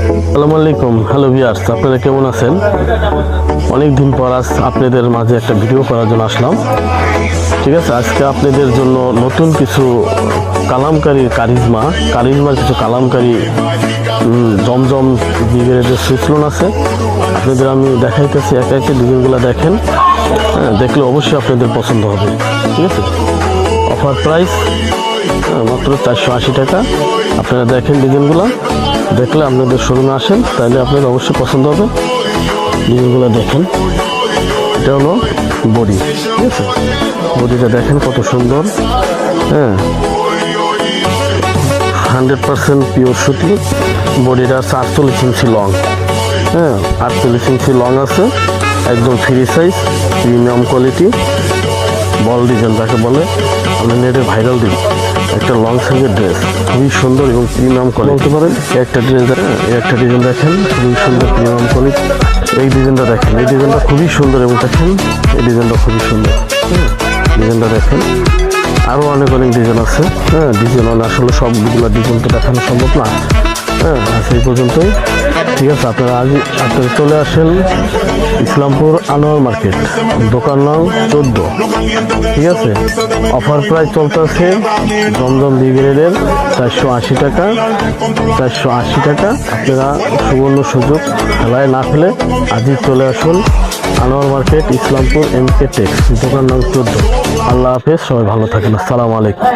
আসসালামু আলাইকুম। Hello viewers, আপনারা কেমন আছেন? অনেক দিন পর আজ আপনাদের মাঝে একটা ভিডিও করার জন্য আসলাম। ঠিক আছে, আজকে আপনাদের জন্য নতুন কিছু কারিজমার কিছু কালামকারী জমজম ব্রিগেডের সুইচলোন আছে। আপনাদের আমি দেখাইতেছি, একে একে ডিজাইনগুলো দেখেন। দেখলে অবশ্যই আপনাদের পছন্দ হবে। ঠিক আছে, অফার প্রাইস মাত্র 480 টাকা। আপনারা দেখেন ডিজাইনগুলো, দেখলে আপনাদের শোরুমে আসেন, তাহলে আপনাদের অবশ্যই পছন্দ হবে। ডিজাইনগুলো দেখেন, এটা হলো বডি। ঠিক আছে, বডিটা দেখেন কত সুন্দর। 100% পিওর সুতি। বডিটা 48 ইঞ্চি লং। 48 ইঞ্চি লং আছে, একদম ফ্রি সাইজ, প্রিমিয়াম কোয়ালিটি বল ডিজাইন যাকে বলে। আমি নেটে ভাইরাল দিই একটা লং সাইজের ড্রেস, খুবই সুন্দর এবং প্রিমিয়াম কোয়ালিটি বলতে পারেন। একটা ডিজাইন দেখেন, খুবই সুন্দর প্রিমিয়াম কোয়ালিটি। এই ডিজাইনটা দেখেন, এই ডিজাইনটা খুবই সুন্দর এবং দেখেন এই ডিজাইনটা খুবই সুন্দর। ডিজাইনটা দেখেন, আরও অনেক ডিজাইন আছে। ডিজাইন আসলে সবগুলো ডিজাইন তো দেখানো সম্ভব না। সেই পর্যন্তই। ঠিক আছে, আপনারা চলে আসেন ইসলামপুর আনোয়ার মার্কেট, দোকান নং 14। ঠিক আছে, অফার প্রাইস চলতেছে জমজম ব্রিগেডের 480 টাকা। 480 টাকা। আপনারা সুবর্ণ সুযোগ খেলায় না ফেলে আজই চলে আসুন Anwar market, Islampur MK Tex, দোকান নং 14। আল্লাহ হাফেজ, সবাই ভালো থাকেন। আসসালামু আলাইকুম।